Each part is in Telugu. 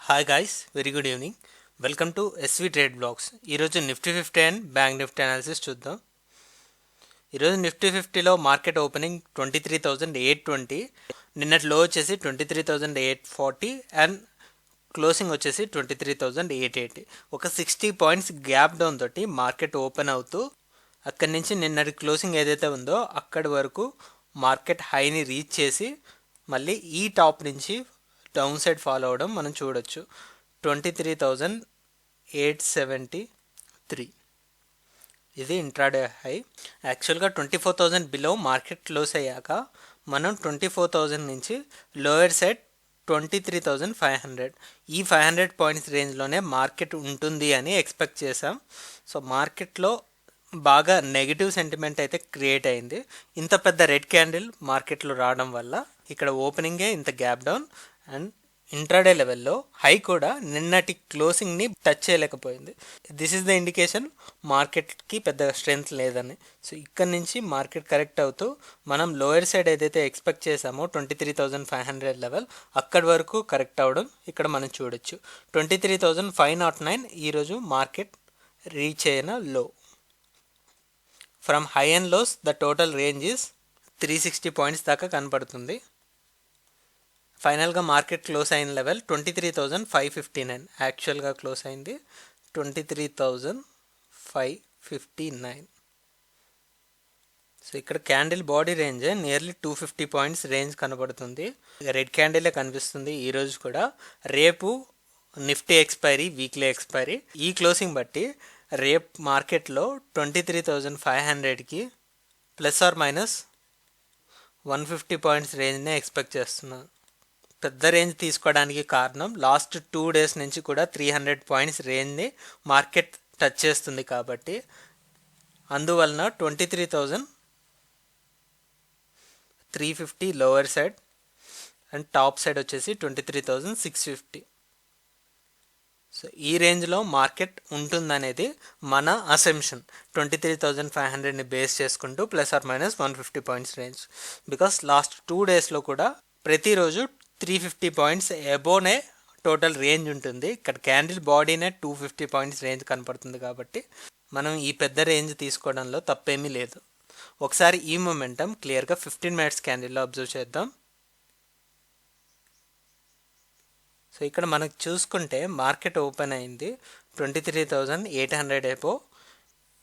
Hi guys, very good evening. Welcome to SV trade blogs. ఈరోజు Nifty 50 and bank Nifty analysis చూద్దాం. ఈరోజు నిఫ్టీ 50లో మార్కెట్ ఓపెనింగ్ 23,820, నిన్నటి లో వచ్చేసి 23,840 అండ్ క్లోసింగ్ వచ్చేసి 23,880. ఒక 60 పాయింట్స్ గ్యాప్ డౌన్ తోటి మార్కెట్ ఓపెన్ అవుతూ అక్కడి నుంచి నిన్నటి క్లోసింగ్ ఏదైతే ఉందో అక్కడి వరకు మార్కెట్ హైని రీచ్ చేసి మళ్ళీ ఈ టాప్ నుంచి డౌన్ సైడ్ ఫాలో అవడం మనం చూడొచ్చు. 23,873 ఇది ఇంట్రాడే హై. యాక్చువల్గా 24,000 బిలో మార్కెట్ క్లోజ్ అయ్యాక మనం 24,000 నుంచి లోయర్ సైడ్ 23,500 ఈ 500 పాయింట్స్ రేంజ్లోనే మార్కెట్ ఉంటుంది అని ఎక్స్పెక్ట్ చేసాం. సో మార్కెట్లో బాగా నెగిటివ్ సెంటిమెంట్ అయితే క్రియేట్ అయింది. ఇంత పెద్ద రెడ్ క్యాండిల్ మార్కెట్లో రావడం వల్ల ఇక్కడ ఓపెనింగే ఇంత గ్యాప్ డౌన్ అండ్ ఇంట్రాడే లెవెల్లో హై కూడా నిన్నటి క్లోసింగ్ని టచ్ చేయలేకపోయింది. దిస్ ఈస్ ద ఇండికేషన్ మార్కెట్కి పెద్ద స్ట్రెంగ్త్ లేదని. సో ఇక్కడ నుంచి మార్కెట్ కరెక్ట్ అవుతూ మనం లోయర్ సైడ్ ఏదైతే ఎక్స్పెక్ట్ చేసామో 23,500 లెవెల్ అక్కడి వరకు కరెక్ట్ అవ్వడం ఇక్కడ మనం చూడొచ్చు. 23,509 ఈరోజు మార్కెట్ రీచ్ అయిన లో. From high and lows the total range is 360 points దాకా కనపడుతుంది. ఫైనల్గా మార్కెట్ క్లోజ్ అయిన లెవెల్ 23,559. యాక్చువల్గా క్లోజ్ అయింది 23,559. సో ఇక్కడ candle body range nearly 250 points range కనబడుతుంది. రెడ్ క్యాండిలే కనిపిస్తుంది ఈరోజు కూడా. రేపు నిఫ్టీ ఎక్స్పైరీ, వీక్లీ ఎక్స్పైరీ, ఈ క్లోజింగ్ బట్టి రేపు మార్కెట్లో 23,500కి ప్లస్ ఆర్ మైనస్ 150 పాయింట్స్ రేంజ్నే ఎక్స్పెక్ట్ చేస్తున్నాను. పెద్ద రేంజ్ తీసుకోవడానికి కారణం లాస్ట్ 2 డేస్ నుంచి కూడా 300 పాయింట్స్ రేంజ్ని మార్కెట్ టచ్ చేస్తుంది కాబట్టి. అందువలన 23,350 lower side and top side వచ్చేసి 23,650. సో ఈ రేంజ్లో మార్కెట్ ఉంటుందనేది మన అసెంప్షన్. 23,500ని బేస్ చేసుకుంటూ plus or minus 150 points range. Because last 2 డేస్లో కూడా ప్రతిరోజు 350 పాయింట్స్ ఎబోనే టోటల్ రేంజ్ ఉంటుంది. ఇక్కడ క్యాండిల్ బాడీనే 250 పాయింట్స్ రేంజ్ కనపడుతుంది కాబట్టి మనం ఈ పెద్ద రేంజ్ తీసుకోవడంలో తప్పేమీ లేదు. ఒకసారి ఈ మొమెంటం క్లియర్గా 15 మినిట్స్ క్యాండిల్లో అబ్జర్వ్ చేద్దాం. సో ఇక్కడ మనకు చూసుకుంటే మార్కెట్ ఓపెన్ అయింది 23,800 ఎబో,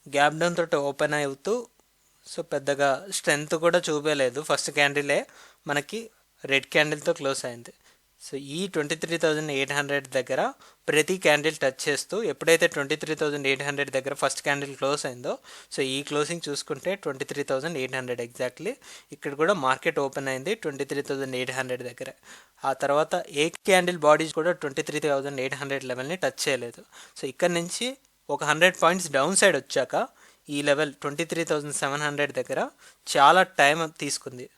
గ్యాప్ డౌన్ తోటి ఓపెన్ అవుతూ సో పెద్దగా స్ట్రెంగ్త్ కూడా చూపలేదు. ఫస్ట్ క్యాండిలే మనకి రెడ్ క్యాండిల్తో క్లోజ్ అయింది. సో ఈ 23,800 దగ్గర ప్రతి క్యాండిల్ టచ్ చేస్తూ ఎప్పుడైతే 23,800 దగ్గర ఫస్ట్ క్యాండిల్ క్లోజ్ అయిందో సో ఈ క్లోజింగ్ చూసుకుంటే 23,800 ఎగ్జాక్ట్లీ. ఇక్కడ కూడా మార్కెట్ ఓపెన్ అయింది 23,800 దగ్గర. ఆ తర్వాత ఏ క్యాండిల్ బాడీస్ కూడా 23,800 లెవెల్ని టచ్ చేయలేదు. సో ఇక్కడ నుంచి ఒక 100 పాయింట్స్ డౌన్ సైడ్ వచ్చాక ఈ లెవెల్ 23,700 దగ్గర చాలా టైం తీసుకుంది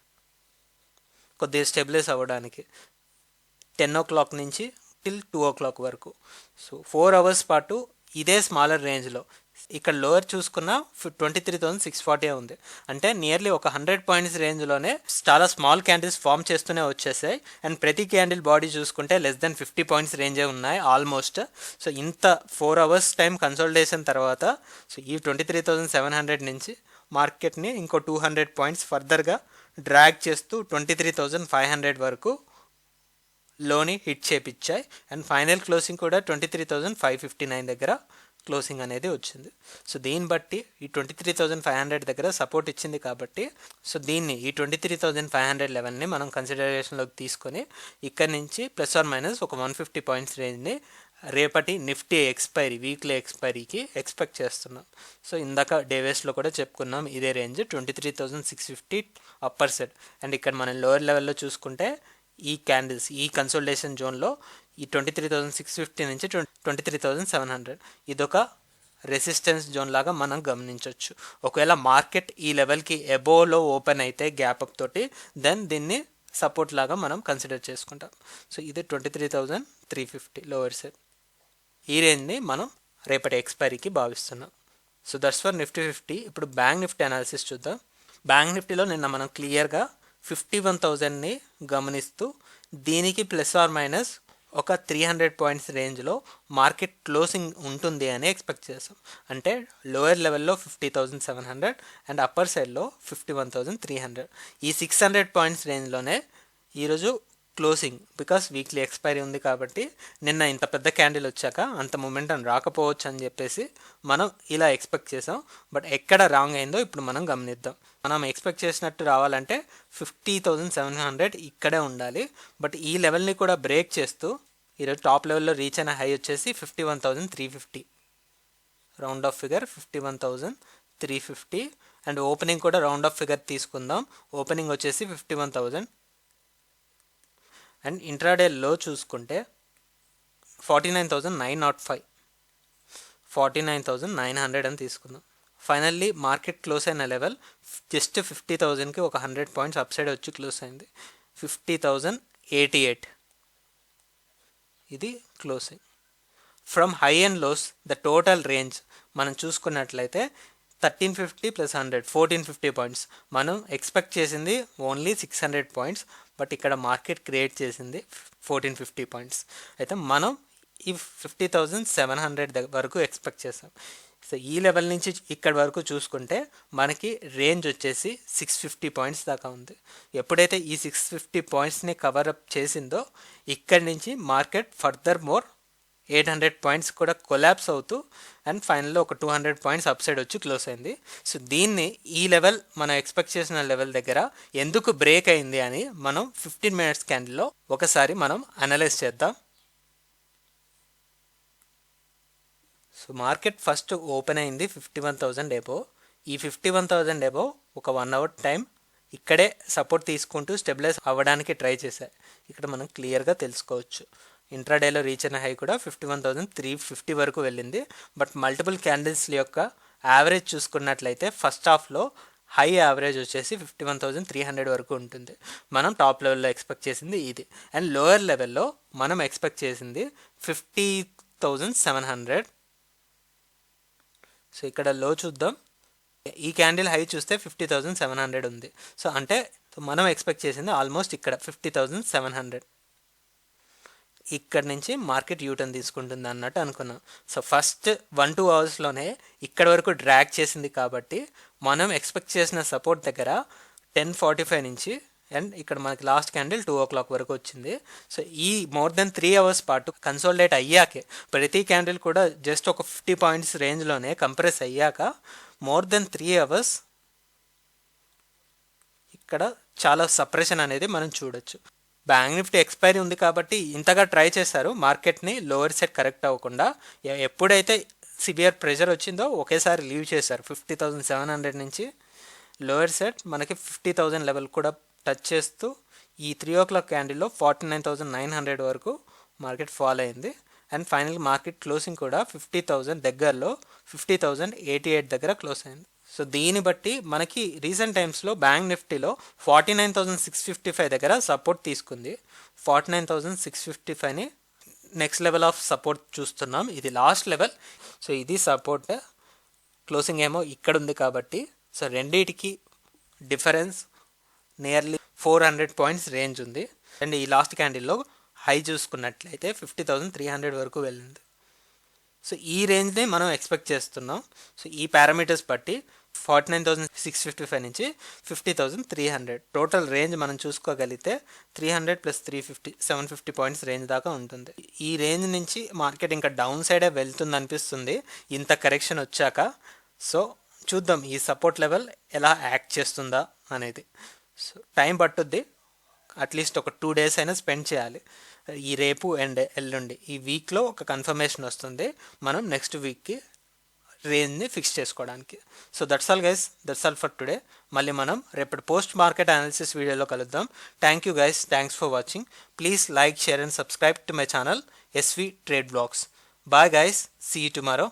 కొద్దిగా స్టెబిలైజ్ అవ్వడానికి. 10 o'clock నుంచి టిల్ 2 o'clock వరకు. సో 4 hours పాటు ఇదే స్మాలర్ రేంజ్లో ఇక్కడ లోయర్ చూసుకున్న 23,640 ఉంది. అంటే నియర్లీ ఒక 100 పాయింట్స్ రేంజ్లోనే చాలా స్మాల్ క్యాండిల్స్ ఫామ్ చేస్తూనే వచ్చేసాయి. అండ్ ప్రతి క్యాండిల్ బాడీ చూసుకుంటే లెస్ దెన్ 50 పాయింట్స్ రేంజే ఉన్నాయి ఆల్మోస్ట్. సో ఇంత 4 hours టైం కన్సల్టేషన్ తర్వాత సో ఈ 23,700 నుంచి మార్కెట్ని ఇంకో 200 పాయింట్స్ ఫర్దర్గా డ్రాగ్ చేస్తూ 23,500 వరకు లోని హిట్ చేపించాయి. అండ్ ఫైనల్ క్లోజింగ్ కూడా 23,559 దగ్గర క్లోజింగ్ అనేది వచ్చింది. సో దీన్ని బట్టి ఈ 23,500 దగ్గర సపోర్ట్ ఇచ్చింది కాబట్టి సో దీన్ని ఈ 23,500 లెవెల్ని మనం కన్సిడరేషన్లోకి తీసుకొని ఇక్కడ నుంచి ప్లస్ ఆర్ మైనస్ ఒక 150 పాయింట్స్ రేంజ్ని రేపటి నిఫ్టీ ఎక్స్పైరీ, వీక్లీ ఎక్స్పైరీకి ఎక్స్పెక్ట్ చేస్తున్నాం. సో ఇందాక డేవేస్లో కూడా చెప్పుకున్నాం ఇదే రేంజ్ 23,650 అప్పర్ సెట్. అండ్ ఇక్కడ మనం లోయర్ లెవెల్లో చూసుకుంటే ఈ క్యాండిల్స్ ఈ కన్సోలిడేషన్ జోన్లో ఈ 23,650 నుంచి 23,700 ఇదొక రెసిస్టెన్స్ జోన్ లాగా మనం గమనించవచ్చు. ఒకవేళ మార్కెట్ ఈ లెవెల్కి ఎబోలో ఓపెన్ అయితే గ్యాప్ అప్ తోటి దెన్ దీన్ని సపోర్ట్ లాగా మనం కన్సిడర్ చేసుకుంటాం. సో ఇది 23,350 లోవర్ సైడ్. ఈ రేంజ్ని మనం రేపటి ఎక్స్పైరీకి భావిస్తున్నాం. So that's for Nifty 50. ఇప్పుడు బ్యాంక్ నిఫ్టీ అనాలిసిస్ చూద్దాం. బ్యాంక్ నిఫ్టీలో నిన్న మనం క్లియర్గా 51,000ని గమనిస్తూ దీనికి ప్లస్ ఆర్ మైనస్ ఒక 300 పాయింట్స్ రేంజ్లో మార్కెట్ క్లోజింగ్ ఉంటుంది అని ఎక్స్పెక్ట్ చేస్తాం. అంటే లోయర్ లెవెల్లో 50,700 అండ్ అప్పర్ సైడ్లో 51,300. ఈ 600 పాయింట్స్ రేంజ్లోనే ఈరోజు క్లోజింగ్, బికాస్ వీక్లీ ఎక్స్పైరీ ఉంది కాబట్టి నిన్న ఇంత పెద్ద క్యాండిల్ వచ్చాక అంత మొమెంటం రాకపోవచ్చు అని చెప్పేసి మనం ఇలా ఎక్స్పెక్ట్ చేసాం. బట్ ఎక్కడ రాంగ్ అయిందో ఇప్పుడు మనం గమనిద్దాం. మనం ఎక్స్పెక్ట్ చేసినట్టు రావాలంటే 50,700 ఇక్కడే ఉండాలి. బట్ ఈ లెవెల్ని కూడా బ్రేక్ చేస్తూ ఈరోజు టాప్ లెవెల్లో రీచ్ అయిన హై వచ్చేసి 51,350, round of figure 51,350. And opening కూడా రౌండ్ ఆఫ్ ఫిగర్ తీసుకుందాం. ఓపెనింగ్ వచ్చేసి 51,000. అండ్ ఇంట్రాడే లో చూసుకుంటే 49,905, 49,900 అని తీసుకుందాం. ఫైనల్లీ మార్కెట్ క్లోజ్ అయిన లెవెల్ జస్ట్ 50,000కి ఒక 100 పాయింట్స్ అప్ సైడ్ వచ్చి క్లోజ్ అయింది. 50,088 ఇది closing. From high and lows the total range మనం చూసుకున్నట్లయితే 1350 + 100 1450 పాయింట్స్. మనం ఎక్స్పెక్ట్ చేసింది ఓన్లీ 600 పాయింట్స్, బట్ ఇక్కడ మార్కెట్ క్రియేట్ చేసింది 1450 పాయింట్స్. అయితే మనం ఈ 50,700 వరకు ఎక్స్పెక్ట్ చేసాం. సో ఈ లెవెల్ నుంచి ఇక్కడ వరకు చూసుకుంటే మనకి రేంజ్ వచ్చేసి 650 పాయింట్స్ దాకా ఉంది. ఎప్పుడైతే ఈ 650 పాయింట్స్ని కవరప్ చేసిందో ఇక్కడి నుంచి మార్కెట్ ఫర్దర్ మోర్ 800 పాయింట్స్ కూడా కొలాప్స్ అవుతూ అండ్ ఫైనల్లో ఒక 200 పాయింట్స్ అప్ సైడ్ వచ్చి క్లోజ్ అయింది. సో దీన్ని ఈ లెవెల్ మనం ఎక్స్పెక్ట్ చేసిన లెవెల్ దగ్గర ఎందుకు బ్రేక్ అయింది అని మనం 15 మినిట్స్ క్యాండిల్లో ఒకసారి మనం అనలైజ్ చేద్దాం. సో మార్కెట్ ఫస్ట్ ఓపెన్ అయింది 51,000 ఎబో. ఈ 51,000 ఎబో ఒక 1 అవర్ టైం ఇక్కడే సపోర్ట్ తీసుకుంటూ స్టెబిలైజ్ అవ్వడానికి ట్రై చేశాయి. ఇక్కడ మనం క్లియర్గా తెలుసుకోవచ్చు. ఇంట్రాడేలో రీచ్ అయిన హై కూడా 51,350 వరకు వెళ్ళింది. బట్ మల్టిపుల్ క్యాండిల్స్ యొక్క యావరేజ్ చూసుకున్నట్లయితే ఫస్ట్ హాఫ్లో హై యావరేజ్ వచ్చేసి 51,300 వరకు ఉంటుంది. మనం టాప్ లెవెల్లో ఎక్స్పెక్ట్ చేసింది ఇది. అండ్ లోయర్ లెవెల్లో మనం ఎక్స్పెక్ట్ చేసింది 50,700. సో ఇక్కడ లో చూద్దాం. ఈ క్యాండిల్ హై చూస్తే 50,700 ఉంది. సో అంటే మనం ఎక్స్పెక్ట్ చేసింది ఆల్మోస్ట్ ఇక్కడ 50,700. ఇక్కడ నుంచి మార్కెట్ యూటర్న్ తీసుకుంటుంది అన్నట్టు అనుకున్నాం. సో ఫస్ట్ 1-2 అవర్స్లోనే ఇక్కడ వరకు డ్రాగ్ చేసింది కాబట్టి మనం ఎక్స్పెక్ట్ చేసిన సపోర్ట్ దగ్గర 10:45 నుంచి అండ్ ఇక్కడ మనకి లాస్ట్ క్యాండిల్ 2 o'clock వరకు వచ్చింది. సో ఈ మోర్ దెన్ 3 అవర్స్ పాటు కన్సోలిడేట్ అయ్యాకే, ప్రతి క్యాండిల్ కూడా జస్ట్ ఒక 50 పాయింట్స్ రేంజ్లోనే కంప్రెస్ అయ్యాక మోర్ దెన్ 3 అవర్స్ ఇక్కడ చాలా సప్రెషన్ అనేది మనం చూడొచ్చు. బ్యాంక్ నిఫ్టీ ఎక్స్పైరీ ఉంది కాబట్టి ఇంతగా ట్రై చేశారు మార్కెట్ని లోవర్ సెట్ కరెక్ట్ అవ్వకుండా. ఎప్పుడైతే సివియర్ ప్రెషర్ వచ్చిందో ఒకేసారి లీవ్ చేశారు. 50,700 నుంచి లోవర్ సెట్ మనకి 50,000 లెవెల్ కూడా టచ్ చేస్తూ ఈ 3 o'clock క్యాండిల్లో 49,900 వరకు మార్కెట్ ఫాల్ అయింది. అండ్ ఫైనల్ మార్కెట్ క్లోజింగ్ కూడా 50,000 దగ్గరలో 50,088 దగ్గర క్లోజ్ అయింది. సో దీన్ని బట్టి మనకి రీసెంట్ టైమ్స్లో బ్యాంక్ నిఫ్టీలో 49,655 దగ్గర సపోర్ట్ తీసుకుంది. 49,655ని నెక్స్ట్ లెవెల్ ఆఫ్ సపోర్ట్ చూస్తున్నాం. ఇది లాస్ట్ లెవెల్. సో ఇది సపోర్ట్, క్లోజింగ్ ఏమో ఇక్కడ ఉంది కాబట్టి సో రెండింటికి డిఫరెన్స్ నియర్లీ 400 పాయింట్స్ రేంజ్ ఉంది. అండ్ ఈ లాస్ట్ క్యాండిల్లో హై చూసుకున్నట్లయితే 50,300 వరకు వెళ్ళింది. సో ఈ రేంజ్ని మనం ఎక్స్పెక్ట్ చేస్తున్నాం. సో ఈ పారామీటర్స్ బట్టి 49,655 నుంచి 50,300 టోటల్ రేంజ్ మనం చూసుకోగలిగితే 300 + 350 750 పాయింట్స్ రేంజ్ దాకా ఉంటుంది. ఈ రేంజ్ నుంచి మార్కెట్ ఇంకా డౌన్ సైడే వెళ్తుంది అనిపిస్తుంది ఇంత కరెక్షన్ వచ్చాక. సో చూద్దాం ఈ సపోర్ట్ లెవెల్ ఎలా యాక్ట్ చేస్తుందా అనేది. సో టైం పట్టుద్ది, అట్లీస్ట్ ఒక 2 days అయినా స్పెండ్ చేయాలి. ఈ రేపు అండ్ ఎల్లుండి ఈ వీక్లో ఒక కన్ఫర్మేషన్ వస్తుంది మనం నెక్స్ట్ వీక్కి రేంజ్ని ఫిక్స్ చేసుకోవడానికి. So that's all guys, that's all for today. మళ్ళీ మనం రేపటి పోస్ట్ మార్కెట్ అనాలిసిస్ వీడియోలో కలుద్దాం. Thank you guys, thanks for watching. Please like, share and subscribe to my channel SV Trade Vlogs. Bye guys, see you tomorrow.